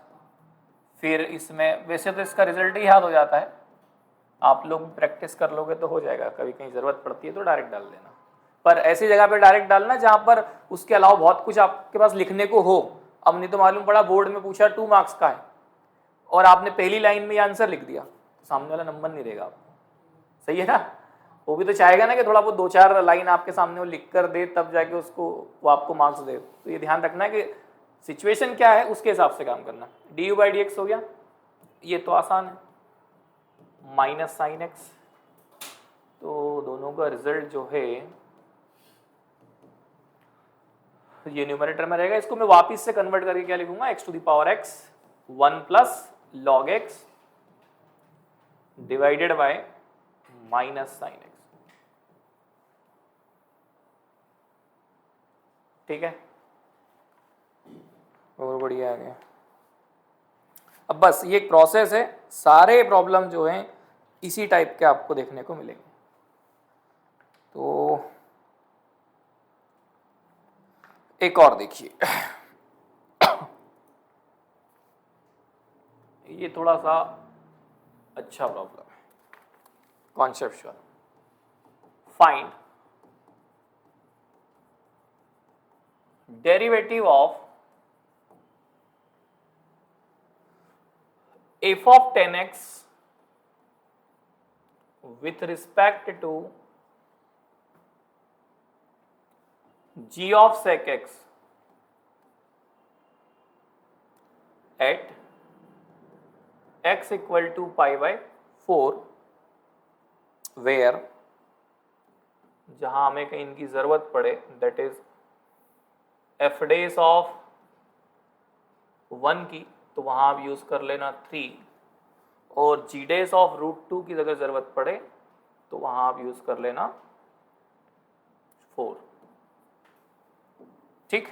Speaker 1: फिर इसमें वैसे तो इसका रिजल्ट ही याद हो जाता है, आप लोग प्रैक्टिस कर लोगे तो हो जाएगा, कभी कहीं जरूरत पड़ती है तो डायरेक्ट डाल देना, पर ऐसी जगह पे डायरेक्ट डालना जहां पर उसके अलावा बहुत कुछ आपके पास लिखने को हो। अब नहीं तो मालूम पड़ा बोर्ड में पूछा 2 मार्क्स का है और आपने पहली लाइन में आंसर लिख दिया तो सामने वाला नंबर नहीं देगा आपको, सही है ना। वो भी तो चाहेगा ना कि थोड़ा बहुत 2-4 लाइन आपके सामने वो लिख कर दे तब जाके उसको वो आपको मार्क्स दे। तो ये ध्यान रखना है कि सिचुएशन क्या है उसके हिसाब से काम करना। du बाई डी एक्स हो गया, ये तो आसान है, माइनस साइन एक्स, तो दोनों का रिजल्ट जो है ये न्यूमरेटर में रहेगा। इसको मैं वापिस से कन्वर्ट करके क्या लिखूंगा, x to the power x 1 plus log x divided by minus sine x, ठीक है। और बढ़िया आ गया। अब बस ये एक प्रोसेस है, सारे प्रॉब्लम जो हैं इसी टाइप के आपको देखने को मिलेंगे। तो एक और देखिए, ये थोड़ा सा अच्छा प्रॉब्लम है, conceptual. Find derivative of f of 10x with respect to g of sec x at x equal to pi by 4, where जहां हमें कहीं इनकी जरूरत पड़े, that is f days of 1 की तो वहां आप यूज कर लेना 3, और g days of √2 की अगर जरूरत पड़े तो वहां आप यूज कर लेना 4, ठीक।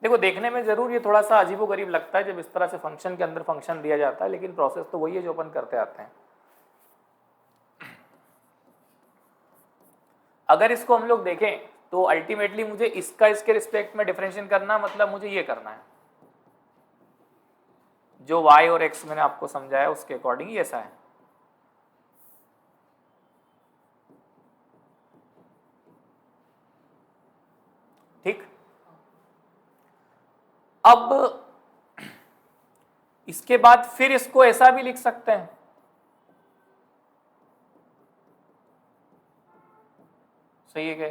Speaker 1: देखो देखने में जरूर ये थोड़ा सा अजीबोगरीब लगता है जब इस तरह से फंक्शन के अंदर फंक्शन दिया जाता है, लेकिन प्रोसेस तो वही है जो अपन करते आते हैं। अगर इसको हम लोग देखें तो अल्टीमेटली मुझे इसका इसके रिस्पेक्ट में डिफरेंशिएट करना, मतलब मुझे ये करना है, जो y और x मैंने आपको समझाया उसके अकॉर्डिंग ही ऐसा है। ठीक, अब इसके बाद फिर इसको ऐसा भी लिख सकते हैं, सही है क्या?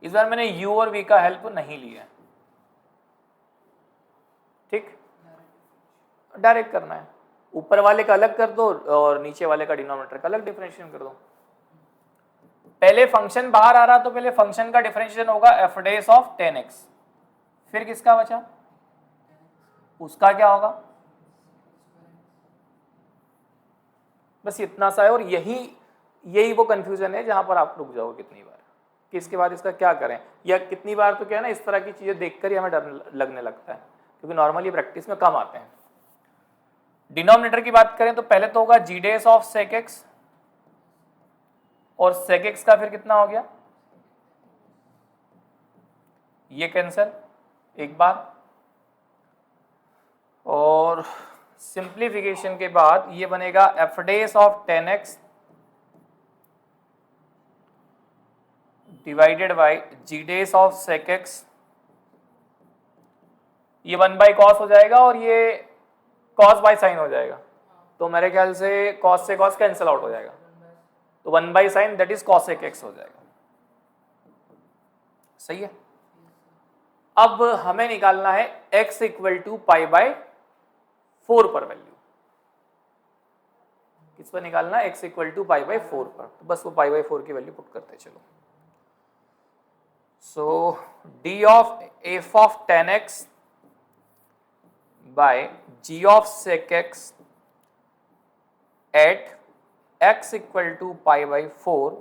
Speaker 1: इस बार मैंने u और v का हेल्प नहीं लिया है, ठीक, डायरेक्ट करना है। ऊपर वाले का अलग कर दो और नीचे वाले का डिनोमिनेटर का अलग डिफरेंशिएशन कर दो। पहले फंक्शन बाहर आ रहा तो पहले फंक्शन का डिफरेंशिएशन होगा एफ डेस ऑफ 10x, फिर किसका बचा, उसका क्या होगा, बस इतना सा है। और यही वो कंफ्यूजन है जहां पर आप रुक जाओ कितनी बार कि इसके बाद इसका क्या करें, या कितनी बार तो क्या है ना, इस तरह की चीजें देखकर ही हमें डर लगने लगता है, क्योंकि नॉर्मली प्रैक्टिस में कम आते हैं। डिनोमिनेटर की बात करें तो पहले तो होगा जी डेस ऑफ सेक एक्स, और सेक एक्स का फिर कितना हो गया, ये कैंसिल एक बार, और सिंप्लीफिकेशन के बाद ये बनेगा f dash of 10x divided by g dash of sec x, ये 1 बाई कॉस हो जाएगा और ये कॉस बाई साइन हो जाएगा, तो मेरे ख्याल से कॉस से कॉस कैंसिल आउट हो जाएगा, तो 1 by sine that is cosec x हो जाएगा, सही है। अब हमें निकालना है x equal to pi by 4 पर वैल्यू, किस पर निकालना है, x equal to pi by 4 पर, तो बस वो पाई बाय 4 की वैल्यू पुट करते चलो। So d of f of 10x by g of sec x at x equal to pi by 4,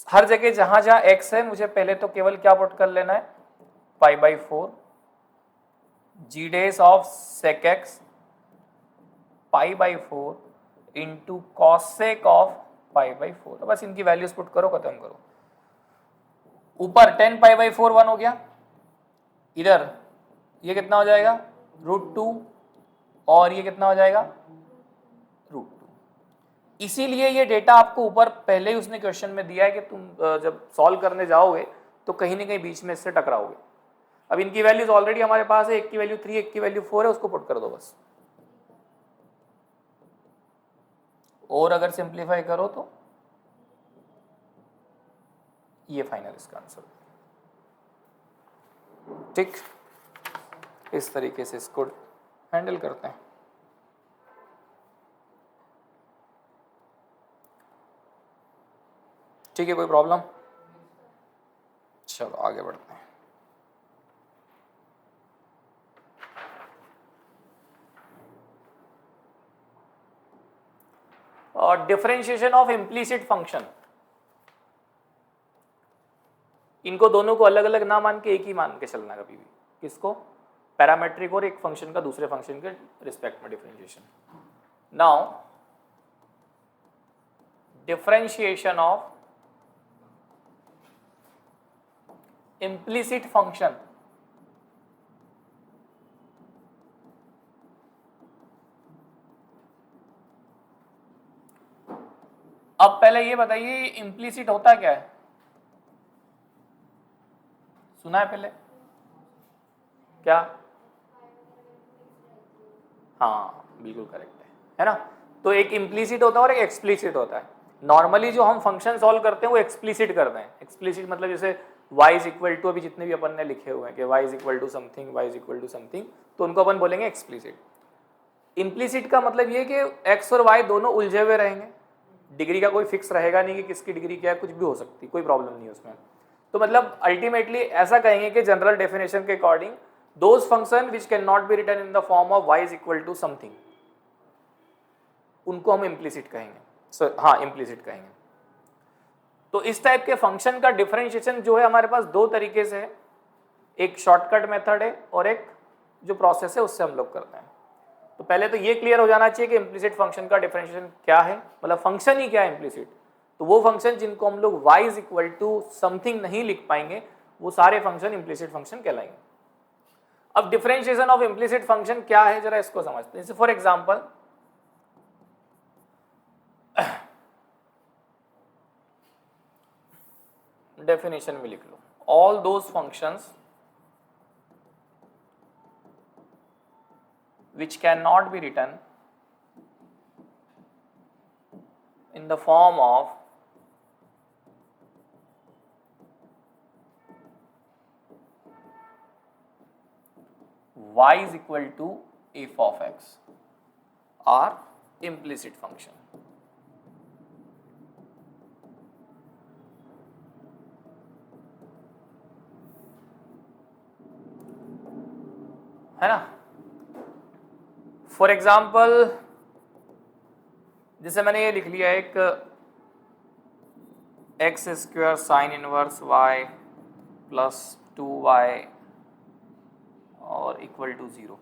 Speaker 1: हर जगह जहां जहां x है मुझे पहले तो केवल क्या पुट कर लेना है, pi by 4 g dash of sec x pi by 4 into cosec of pi by 4, तो बस इनकी वैल्यूज पुट करो, खत्म करो। ऊपर 10 पाई बाई 4 1 हो गया, इधर ये कितना हो जाएगा √2, और ये कितना हो जाएगा √2। इसीलिए ये डेटा आपको ऊपर पहले ही उसने क्वेश्चन में दिया है कि तुम जब सॉल्व करने जाओगे तो कहीं ना कहीं बीच में इससे टकराओगे। अब इनकी वैल्यूज ऑलरेडी हमारे पास है, एक की वैल्यू 3 एक की वैल्यू 4 है, उसको पुट कर दो बस, और अगर सिंप्लीफाई करो तो ये फाइनल इसका आंसर, ठीक। इस तरीके से इसको हैंडल करते हैं। ठीक है, कोई प्रॉब्लम? चलो आगे बढ़ते हैं। और डिफरेंशिएशन ऑफ इम्प्लीसिट फंक्शन, इनको दोनों को अलग अलग ना मान के एक ही मान के चलना कभी भी, किसको, पैरामेट्रिक और एक फंक्शन का दूसरे फंक्शन के रिस्पेक्ट में differentiation. Now differentiation of implicit function, अब पहले ये बताइए इम्प्लीसिट होता क्या है, सुना है पहले क्या? हाँ बिल्कुल करेक्ट है ना। तो एक इम्प्लीसिट होता है और एक एक्सप्लिसिट होता है। नॉर्मली जो हम फंक्शन सॉल्व करते हैं वो एक्सप्लिसिट करते हैं। एक्सप्लिसिट मतलब जैसे y इज इक्वल टू, अभी जितने भी अपन ने लिखे हुए हैं कि y is equal to something, y is equal to something, तो उनको अपन बोलेंगे एक्सप्लिसिट। इम्प्लीसिट का मतलब ये कि x और y दोनों उलझे हुए रहेंगे, डिग्री का कोई फिक्स रहेगा नहीं कि किसकी डिग्री क्या है, कुछ भी हो सकती, कोई प्रॉब्लम नहीं है उसमें। तो मतलब अल्टीमेटली ऐसा कहेंगे कि जनरल डेफिनेशन के according those function which can not be written in the form of y is equal to something, उनको हम इम्प्लीसिट कहेंगे। हाँ इम्प्लीसिट कहेंगे। तो इस टाइप के फंक्शन का डिफरेंशिएशन जो है हमारे पास दो तरीके से है, एक शॉर्टकट मेथड है और एक जो प्रोसेस है उससे हम लोग करते हैं। तो पहले तो ये क्लियर हो जाना चाहिए कि इम्प्लिसिट फंक्शन का डिफरेंशिएशन क्या है, मतलब फंक्शन ही क्या है इम्प्लिसिट। तो वो फंक्शन जिनको हम लोग y is equal to something नहीं लिख पाएंगे वो सारे फंक्शन इम्प्लिसिट फंक्शन कहलाएंगे। अब डिफरेंशिएशन ऑफ इम्प्लिसिट फंक्शन क्या है जरा इसको समझते हैं। जैसे फॉर एग्जांपल डेफिनेशन में लिख लो, all those functions which cannot be written in the form of y is equal to f of x are implicit function। है ना। फॉर एग्जाम्पल जैसे मैंने ये लिख लिया एक x square sine inverse y plus 2y और इक्वल टू 0,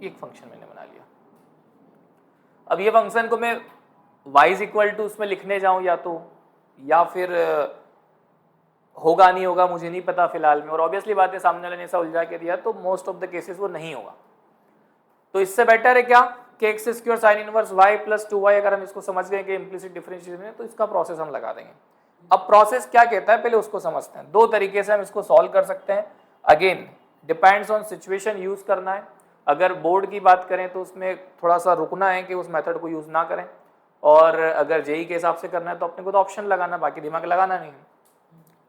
Speaker 1: एक फंक्शन मैंने बना लिया। अब ये फंक्शन को मैं y इज इक्वल टू उसमें लिखने जाऊं या फिर होगा नहीं होगा मुझे नहीं पता फिलहाल में, और ऑब्वियसली बात है सामने वाले ने ऐसा उलझा के दिया तो मोस्ट ऑफ द केसेस वो नहीं होगा। तो इससे बेटर है क्या कि x square sine inverse y plus 2y, अगर हम इसको समझ गए कि इम्प्लिसिट डिफरेंशिएशन है तो इसका प्रोसेस हम लगा देंगे। अब प्रोसेस क्या कहता है पहले उसको समझते हैं। दो तरीके से हम इसको सॉल्व कर सकते हैं, again depends on situation use करना है। अगर बोर्ड की बात करें तो उसमें थोड़ा सा रुकना है कि उस मेथड को यूज ना करें, और अगर जेई के हिसाब से करना है तो अपने को तो ऑप्शन लगाना, बाकी दिमाग लगाना नहीं है,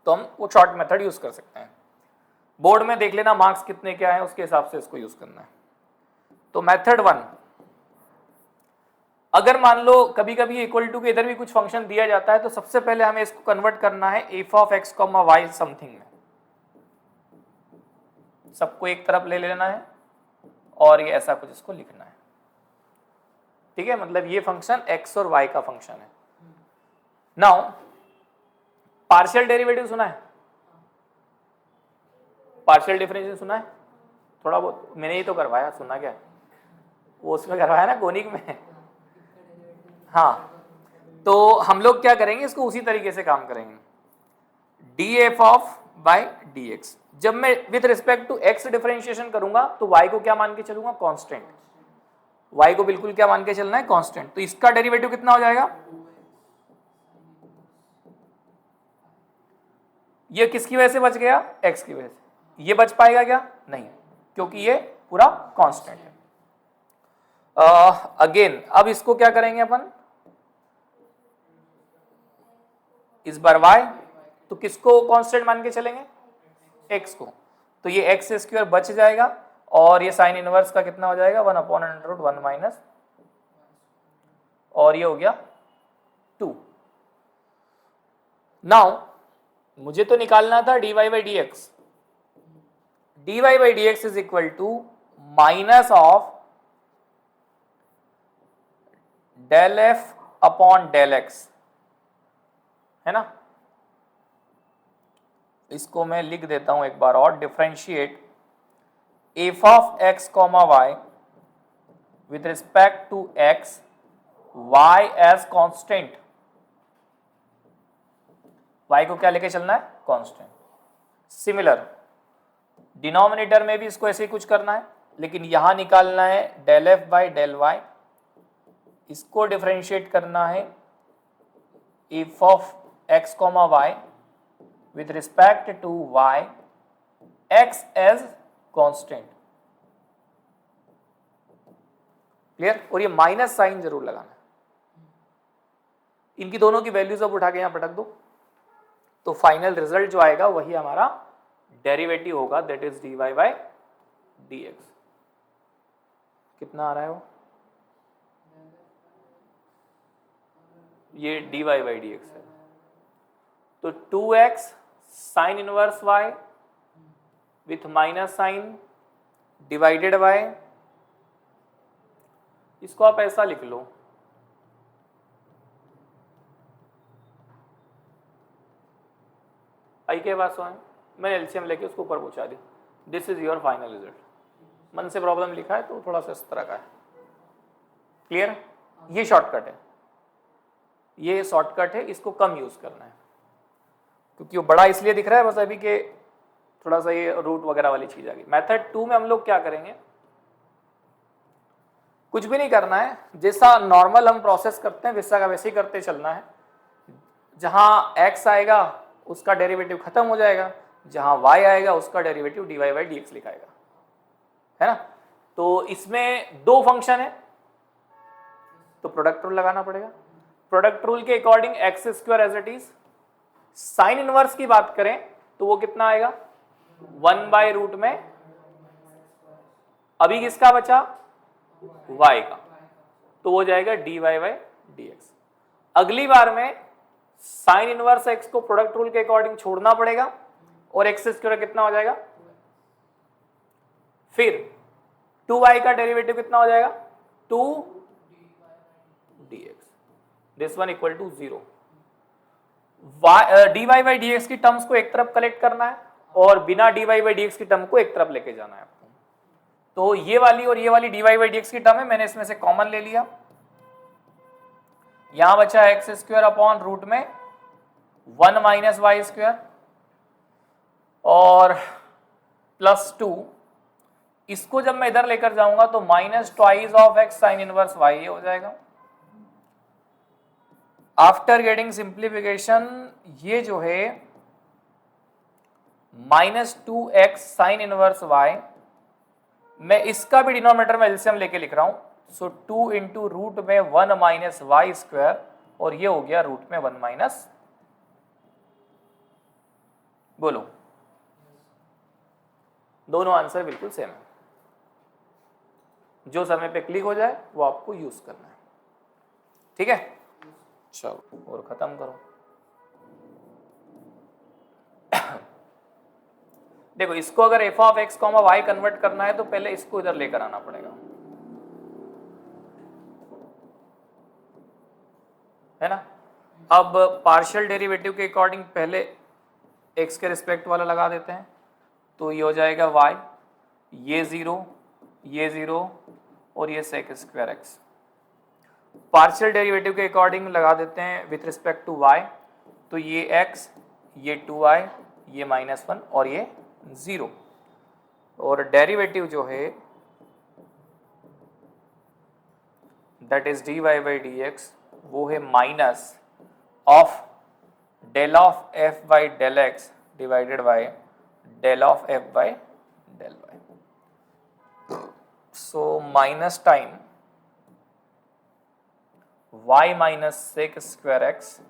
Speaker 1: तो हम वो शॉर्ट मेथड यूज कर सकते हैं। बोर्ड में देख लेना मार्क्स कितने क्या है उसके हिसाब से इसको यूज करना है। तो मेथड 1, अगर मान लो कभी कभी इक्वल टू के इधर भी कुछ फंक्शन दिया जाता है तो सबसे पहले हमें इसको कन्वर्ट करना है f of x comma Y something में, सबको एक तरफ ले लेना है और ये ऐसा कुछ इसको लिखना है, ठीक है। मतलब ये फंक्शन एक्स और वाई का फंक्शन है। नाउ पार्शियल डेरिवेटिव सुना है, पार्शियल डिफरेंशियल सुना है, थोड़ा बहुत मैंने ही तो करवाया, सुना क्या वो उसमें करवाया ना कोनिक में। हाँ, तो हम लोग क्या करेंगे इसको उसी तरीके से काम करेंगे, d f of by d x. जब मैं with respect to x differentiation करूंगा तो वाई को क्या मान के चलूंगा, कांस्टेंट। वाई को बिल्कुल क्या मान के चलना है, कांस्टेंट। तो इसका डेरिवेटिव कितना हो जाएगा, ये किसकी वजह से बच गया, एक्स की वजह से। ये बच पाएगा क्या, नहीं, क्योंकि ये पूरा कांस्टेंट है। अगेन अब इसको क्या करेंगे अपन, इस बार y, तो किसको कांस्टेंट मान के चलेंगे, x को। तो ये एक्स स्क्वायर बच जाएगा और ये साइन इनवर्स का कितना हो जाएगा 1/√1 माइनस, और ये हो गया 2। नाउ मुझे तो निकालना था dy by d x, dy by d x is equal to minus of del f upon del x, है ना। इसको मैं लिख देता हूं एक बार और, differentiate f of x comma y with respect to x y as constant. Y को क्या लेके चलना है, कांस्टेंट। सिमिलर डिनोमिनेटर में भी इसको ऐसे ही कुछ करना है, लेकिन यहां निकालना है del f by del y, इसको डिफरेंशिएट करना है f of x comma y with respect to y x as constant, clear. और ये माइनस साइन जरूर लगाना, इनकी दोनों की वैल्यूज अब उठा के यहां पटक दो, तो फाइनल रिजल्ट जो आएगा वही हमारा डेरिवेटिव होगा, that is dy by dx। कितना आ रहा है वो, ये dy बाई dx है। तो 2x sine inverse y with minus sine divided by, इसको आप ऐसा लिख लो आई के पास 100 है, मैंने एलसीएम लेके उसको ऊपर पहुंचा दी, this is your final result. मन से प्रॉब्लम लिखा है तो थोड़ा सा इस तरह का है, क्लियर? ये शॉर्टकट है, ये शॉर्टकट है, इसको कम यूज करना है क्योंकि वो बड़ा इसलिए दिख रहा है बस अभी के थोड़ा सा ये रूट वगैरह वाली चीज आ गई। मेथड 2 में हम लोग क्या करेंगे, कुछ भी नहीं करना है, जैसा नॉर्मल हम प्रोसेस करते हैं वैसा का वैसे ही करते चलना है। जहां x आएगा उसका डेरिवेटिव खत्म हो जाएगा, जहां y आएगा उसका डेरिवेटिव dy बाई dx लिखाएगा, है ना? तो इसमें दो फंक्शन है तो प्रोडक्ट रूल लगाना पड़ेगा। प्रोडक्ट रूल के according x square as it is, sine inverse की बात करें तो वो कितना आएगा 1 बाय रूट में, अभी किसका बचा y का, तो वो जाएगा dy बाई dx। अगली बार में साइन इनवर्स x को प्रोडक्ट रूल के अकॉर्डिंग छोड़ना पड़ेगा और एक्स स्क्वायर कितना हो जाएगा, फिर 2y का डेरिवेटिव कितना हो जाएगा 2 dx, this one equal to 0। dy by dx की टर्म्स को एक तरफ कलेक्ट करना है और बिना dy बाई dx की टर्म को एक तरफ लेके जाना है आपको। तो ये वाली और ये वाली dy बाई dx की टर्म है, मैंने इसमें से कॉमन ले लिया, यहां बचा एक्स स्क्वायर अपॉन रूट में 1 माइनस वाई स्क्वायर और प्लस 2, इसको जब मैं इधर लेकर जाऊंगा तो minus twice of x sine inverse y हो जाएगा। आफ्टर गेटिंग सिंप्लीफिकेशन ये जो है -2x साइन इनवर्स y, मैं इसका भी डिनोमिनेटर में एलसीएम लेके लिख रहा हूं, सो 2 इंटू रूट में 1 माइनस वाई स्क्वायर और ये हो गया रूट में 1 माइनस, बोलो दोनों आंसर बिल्कुल सेम है, जो समय पे क्लिक हो जाए वो आपको यूज करना है, ठीक है? चलो और खत्म करो। देखो इसको अगर f of x comma y convert करना है तो पहले इसको इधर लेकर आना पड़ेगा, है ना? अब पार्शियल डेरिवेटिव के अकॉर्डिंग पहले एक्स के रिस्पेक्ट वाला लगा देते हैं, तो ये हो जाएगा वाई, ये 0 और ये sec square x. Partial derivative के अकॉर्डिंग लगा देते हैं विथ रिस्पेक्ट टू वाई, तो ये एक्स, ये 2y, ये -1 और ये 0, और डेरिवेटिव जो है that is dy by dx, वो है minus of del of f by del x divided by del of f by del y। So minus time y minus sec square x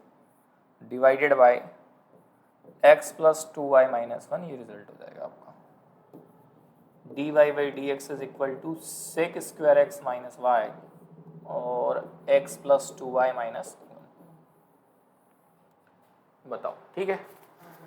Speaker 1: divided by x plus 2y minus 1, ये result हो जाएगा आपका। dy by dx is equal to sec square x minus y और x plus 2y minus 1। बताओ ठीक है?